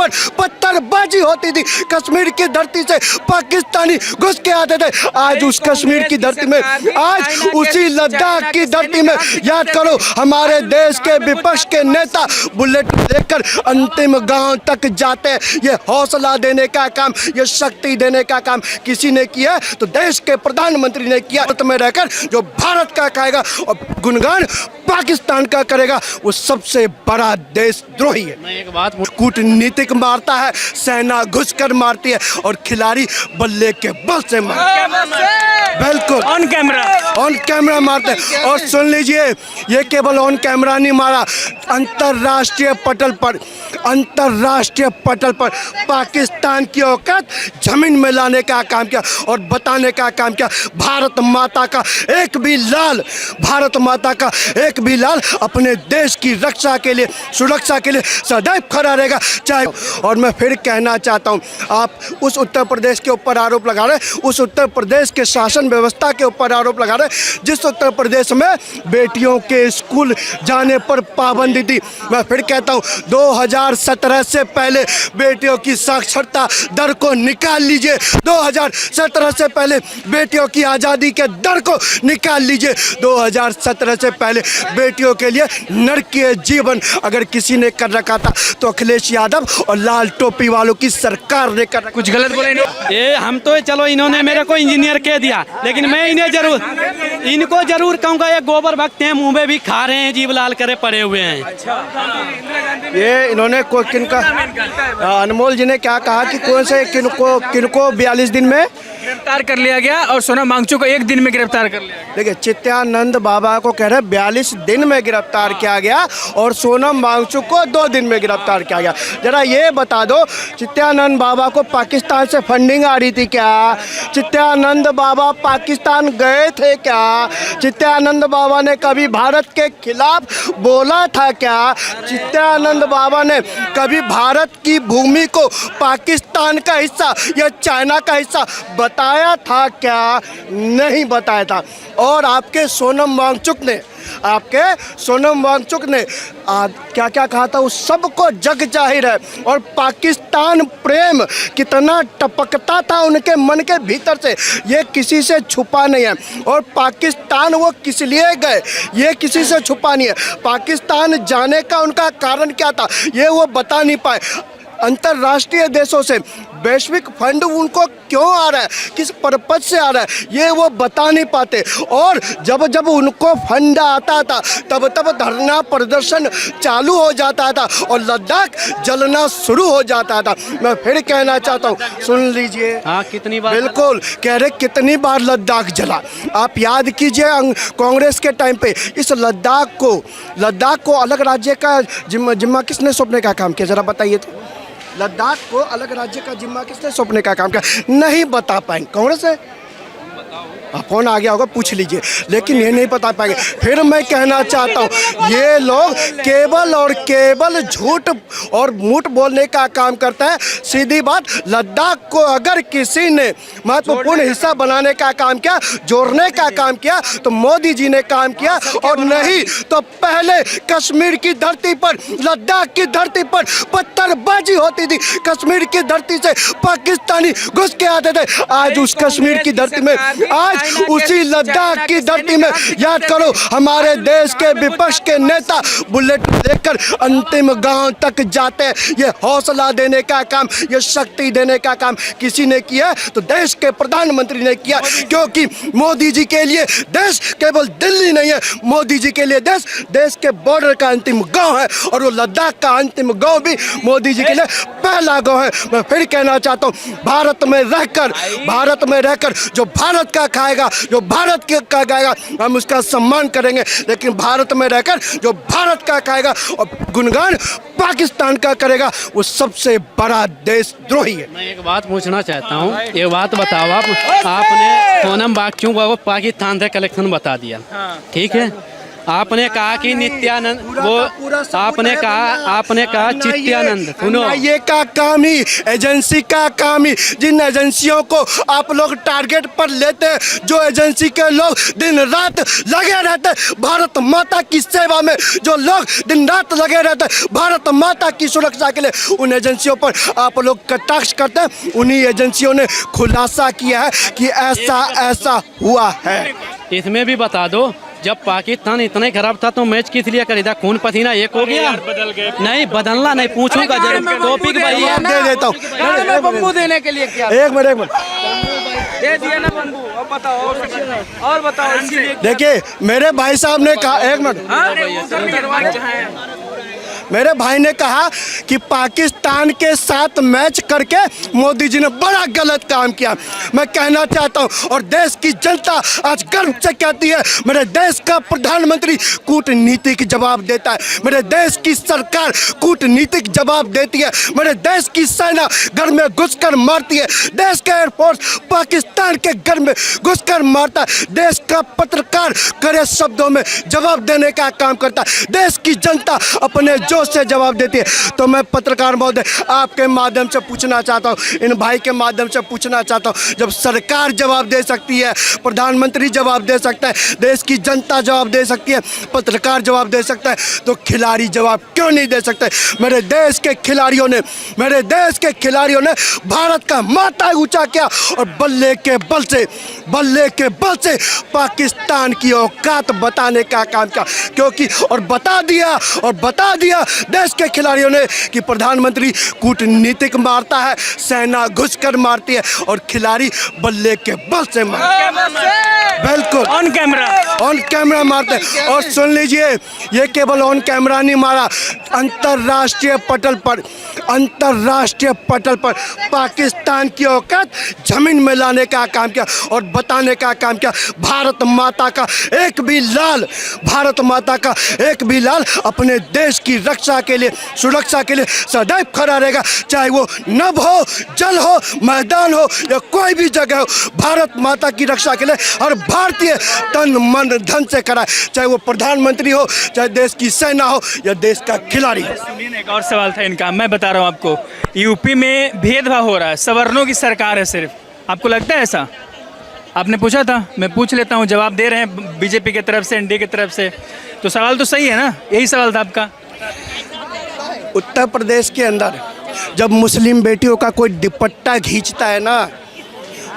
पर पत्थरबाजी होती थी, कश्मीर की धरती से पाकिस्तानी घुस के आते थे। आज उस कश्मीर की धरती में, आज उसी लद्दाख की धरती में याद करो हमारे देश के विपक्ष के नेता बुलेट लेकर अंतिम गांव तक जाते हैं। ये हौसला देने का काम, ये शक्ति देने का काम किसी ने किया तो देश के प्रधानमंत्री ने किया। भारत में रहकर जो भारत का कहेगा और गुणगान पाकिस्तान का करेगा वो सबसे बड़ा देशद्रोही है। मैं एक बात कूटनीतिक मारता है, सेना घुसकर मारती है और खिलाड़ी बल्ले के बल से मारते, बिल्कुल ऑन कैमरा मारते हैं। और सुन लीजिए, ये केवल ऑन कैमरा नहीं मारा, अंतर्राष्ट्रीय पटल पर पाकिस्तान की औकात जमीन में लाने का काम किया और बताने का काम किया। भारत माता का एक भी लाल अपने देश की रक्षा के लिए, सुरक्षा के लिए सदैव खड़ा रहेगा चाहे। और मैं फिर कहना चाहता हूँ, आप उस उत्तर प्रदेश के ऊपर आरोप लगा रहे, उस उत्तर प्रदेश के शासन व्यवस्था के ऊपर आरोप लगा रहे जिस उत्तर प्रदेश में बेटियों के स्कूल जाने पर पाबंदी थी। मैं फिर कहता हूँ 2017 से पहले बेटियों की साक्षरता दर को निकाल लीजिए, 2017 से पहले बेटियों की आज़ादी के दर को निकाल लीजिए। 2017 से पहले बेटियों के लिए नरकीय जीवन अगर किसी ने कर रखा था तो अखिलेश यादव और लाल टोपी वालों की सरकार ने कर रखा। कुछ गलत बोले नहीं? ये हम तो चलो इन्होंने मेरे को इंजीनियर कह दिया, लेकिन मैं इनको जरूर कहूँगा ये गोबर भक्त हैं, मुँह में भी खा रहे हैं, जीव लाल करे पड़े हुए हैं। ये इन्होंने किनका, अनमोल जी ने क्या कहा कि कौन से किनको 42 दिन में गिरफ्तार कर लिया गया और सोनम वांगचुक को 1 दिन में गिरफ्तार कर लिया गया। देखिए, चित्यानंद बाबा को कह रहे 42 दिन में गिरफ्तार किया गया और सोनम वांगचुक को 2 दिन में गिरफ्तार किया गया। जरा ये बता दो, चित्यानंद बाबा को पाकिस्तान से फंडिंग आ रही थी क्या? चित्यानंद बाबा पाकिस्तान गए थे क्या? चित्यानंद बाबा ने कभी भारत के खिलाफ बोला था क्या? चित्यानंद बाबा ने कभी भारत की भूमि को पाकिस्तान का हिस्सा या चाइना का हिस्सा बताया था क्या? नहीं बताया था। और आपके सोनम वांगचुक ने क्या क्या कहा था उस सबको जग जाहिर है। और पाकिस्तान प्रेम कितना टपकता था उनके मन के भीतर से, ये किसी से छुपा नहीं है। और पाकिस्तान वो किस लिए गए ये किसी से छुपा नहीं है। पाकिस्तान जाने का उनका कारण क्या था ये वो बता नहीं पाए। अंतर्राष्ट्रीय देशों से वैश्विक फंड उनको क्यों आ रहा है, किस पर्पज से आ रहा है, ये वो बता नहीं पाते। और जब उनको फंड आता था तब धरना प्रदर्शन चालू हो जाता था और लद्दाख जलना शुरू हो जाता था। मैं फिर कहना चाहता हूँ, सुन लीजिए। हाँ, कितनी बार? बिल्कुल कह रहे कितनी बार लद्दाख जला। आप याद कीजिए कांग्रेस के टाइम पे इस लद्दाख को अलग राज्य का जिम्मा किसने सौंपने का काम किया, जरा बताइए तो। लद्दाख को अलग राज्य का जिम्मा किसने सौंपने का काम किया? नहीं बता पाएंगे। कांग्रेस है, फोन आ गया होगा, पूछ लीजिए, लेकिन ये नहीं बता पाएंगे। फिर मैं कहना चाहता हूँ, ये लोग केवल झूठ और मूठ बोलने का काम करता है। सीधी बात, लद्दाख को अगर किसी ने महत्वपूर्ण हिस्सा बनाने का काम किया, जोड़ने का काम किया तो मोदी जी ने काम किया, और नहीं तो पहले कश्मीर की धरती पर, लद्दाख की धरती पर पत्थरबाजी होती थी, कश्मीर की धरती से पाकिस्तानी घुस के आते थे। आज उस कश्मीर की धरती में, आज उसी लद्दाख की धरती में याद करो हमारे देश के विपक्ष के नेता बुलेट लेकर अंतिम गांव तक जाते हैं। ये हौसला देने का काम, ये शक्ति देने का काम किसी ने किया तो देश के प्रधानमंत्री ने किया। क्योंकि मोदी जी के लिए देश केवल दिल्ली नहीं है, मोदी जी के लिए देश के बॉर्डर का अंतिम गांव है, और वो लद्दाख का अंतिम गांव भी मोदी जी के लिए पहला गांव है। मैं फिर कहना चाहता हूँ, भारत में रहकर जो भारत का खाएगा, जो भारत का गाएगा, हम उसका सम्मान करेंगे। लेकिन भारत में रहकर जो भारत का खाएगा और गुणगान पाकिस्तान का करेगा वो सबसे बड़ा देशद्रोही है। मैं एक बात पूछना चाहता हूँ, एक बात बताओ आपने सोनम वांगचुक को पाकिस्तान से कलेक्शन बता दिया, ठीक है, आपने कहा कि नित्यानंद पूरा वो का पूरा सबूत आपने है कहा भैया। चित्यानंद सुनो ये का काम ही एजेंसी का काम ही, जिन एजेंसियों को आप लोग टारगेट पर लेते हैं, जो एजेंसी के लोग दिन रात लगे रहते हैं भारत माता की सेवा में, जो लोग दिन रात लगे रहते हैं भारत माता की सुरक्षा के लिए, उन एजेंसियों पर आप लोग कटाक्ष करते हैं। उन्हीं एजेंसियों ने खुलासा किया है कि ऐसा ऐसा हुआ है। इसमें भी बता दो, जब पाकिस्तान इतना ही खराब था तो मैच किस लिए खरीदा? खून पसीना एक हो गया। नहीं बदलना नहीं, पूछूंगा जरूर। टॉपिक भाई जवाब दे देता हूँ। बम्बू देने के लिए क्या एक मिनट दे दिया ना बम्बू? अब बताओ और बताओ इसीलिए देखिए, मेरे भाई साहब ने कहा, एक मिनट, मेरे भाई ने कहा कि पाकिस्तान के साथ मैच करके मोदी जी ने बड़ा गलत काम किया। मैं कहना चाहता हूं, और देश की जनता आज गर्व से कहती है, मेरे देश का प्रधानमंत्री कूटनीतिक जवाब देता है, मेरे देश की सरकार कूटनीतिक जवाब देती है, मेरे देश की सेना घर में घुसकर मारती है, देश का एयरफोर्स पाकिस्तान के घर में घुसकर मारता है, देश का पत्रकार कड़े शब्दों में जवाब देने का काम करता है, देश की जनता अपने जोश से जवाब देती है। तो मैं पत्रकार महोदय आपके माध्यम से पूछना चाहता हूँ, इन भाई के माध्यम से पूछना चाहता हूँ, जब सरकार जवाब दे सकती है, प्रधानमंत्री जवाब दे सकता है, देश की जनता जवाब दे सकती है, पत्रकार जवाब दे सकता है, तो खिलाड़ी जवाब क्यों नहीं दे सकते? मेरे देश के खिलाड़ियों ने भारत का माथा ऊंचा किया और बल्ले के बल से पाकिस्तान की औकात बताने का काम किया, क्योंकि और बता दिया देश के खिलाड़ियों ने कि प्रधानमंत्री कूटनीतिक मारता है, सेना घुसकर मारती है और खिलाड़ी बल्ले के बल से मारते हैं। बिल्कुल ऑन कैमरा मारते हैं। और सुन लीजिए, ये केवल ऑन कैमरा नहीं मारा, अंतर्राष्ट्रीय पटल पर पाकिस्तान की औकात जमीन में लाने का काम किया और बताने का काम किया। भारत माता का एक भी लाल अपने देश की रक्षा के लिए, सुरक्षा के लिए सदैव खड़ा रहेगा, चाहे वो नभ हो, जल हो, मैदान हो या कोई भी जगह हो। भारत माता की रक्षा के लिए हर भारतीय तन मन धन से खड़ा है, चाहे वो प्रधानमंत्री हो, चाहे देश की सेना हो या देश का खिलाड़ी हो। सुनिए, एक और सवाल था इनका, मैं बता रहा हूँ आपको। यूपी में भेदभाव हो रहा है, सवर्णों की सरकार है सिर्फ, आपको लगता है ऐसा? आपने पूछा था, मैं पूछ लेता हूँ, जवाब दे रहे हैं बीजेपी की तरफ से, एनडीए की तरफ से, तो सवाल तो सही है ना? यही सवाल था आपका। उत्तर प्रदेश के अंदर जब मुस्लिम बेटियों का कोई दुपट्टा खींचता है ना,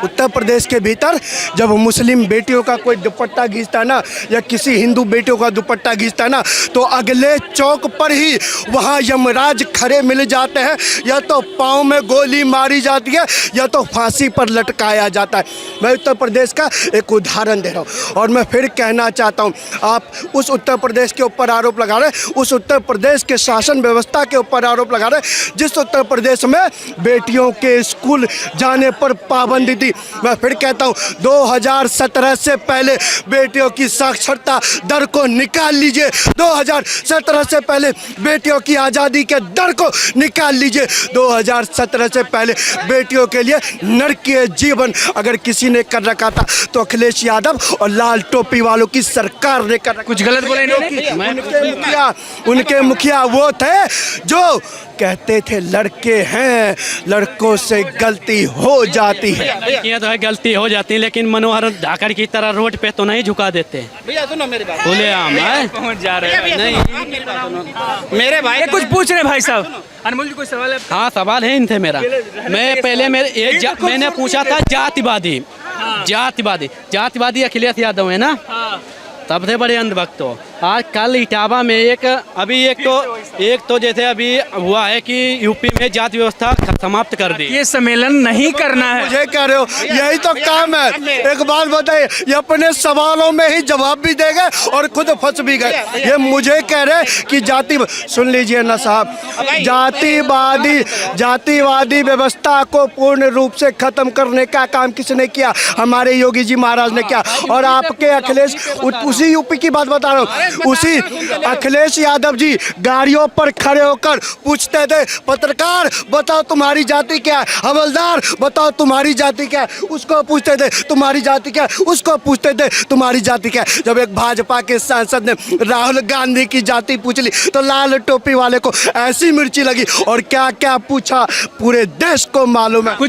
उत्तर प्रदेश के भीतर जब मुस्लिम बेटियों का कोई दुपट्टा खींचता है ना, या किसी हिंदू बेटियों का दुपट्टा खींचता है ना, तो अगले चौक पर ही वहाँ यमराज खड़े मिल जाते हैं, या तो पाँव में गोली मारी जाती है या तो फांसी पर लटकाया जाता है। मैं उत्तर प्रदेश का एक उदाहरण दे रहा हूँ और मैं फिर कहना चाहता हूँ, आप उस उत्तर प्रदेश के ऊपर आरोप लगा रहे हैं, उस उत्तर प्रदेश के शासन व्यवस्था के ऊपर आरोप लगा रहे हैं जिस उत्तर प्रदेश में बेटियों के स्कूल जाने पर पाबंदी थी। मैं फिर कहता हूँ, 2017 से पहले बेटियों की साक्षरता दर को निकाल लीजिए, 2017 से पहले बेटियों की आज़ादी के दर को निकाल लीजिए, 2017 से पहले बेटियों के लिए नरकीय जीवन अगर किसी ने कर रखा था तो अखिलेश यादव और लाल टोपी वालों की सरकार ने कर रखा। कुछ गलत बोले इन्होंने? उनके मुखिया वो थे जो कहते थे लड़के हैं, लड़कों से गलती हो जाती है। ये तो है, गलती हो जाती है, लेकिन मनोहर धाकड़ की तरह रोड पे तो नहीं झुका देते। भैया सुनो मेरी बात। बोले आम है पहुंच जा रहे हैं। नहीं, मेरे भाई ये कुछ पूछ रहे हैं भाई साहब। अनमोल जी कोई सवाल है? हाँ सवाल है इनसे मेरा। मैं पहले मैंने पूछा था जातिवादी अखिलेश यादव है ना, सबसे बड़े अंधभक्त हो। आज कल इटावा में एक तो जैसे अभी हुआ है कि यूपी में जाति व्यवस्था समाप्त कर दी। ये सम्मेलन नहीं करना है। मुझे कह रहे हो, यही तो काम है। एक बात बताइए, ये अपने सवालों में ही जवाब भी दे गए और खुद फंस भी गए। ये मुझे कह रहे कि सुन लीजिए ना साहब, जातिवादी व्यवस्था को पूर्ण रूप से खत्म करने का काम किसने किया? हमारे योगी जी महाराज ने किया। और आपके अखिलेश, उसी यूपी की बात बता रहा हूँ, उसी अखिलेश यादव जी गाड़ियों पर खड़े होकर पूछते थे, पत्रकार बताओ तुम्हारी जाति क्या है, हवलदार बताओ तुम्हारी जाति क्या है, उसको पूछते थे तुम्हारी जाति क्या है, उसको पूछते थे तुम्हारी जाति क्या है। जब एक भाजपा के सांसद ने राहुल गांधी की जाति पूछ ली तो लाल टोपी वाले को ऐसी मिर्ची लगी और क्या क्या पूछा पूरे देश को मालूम है।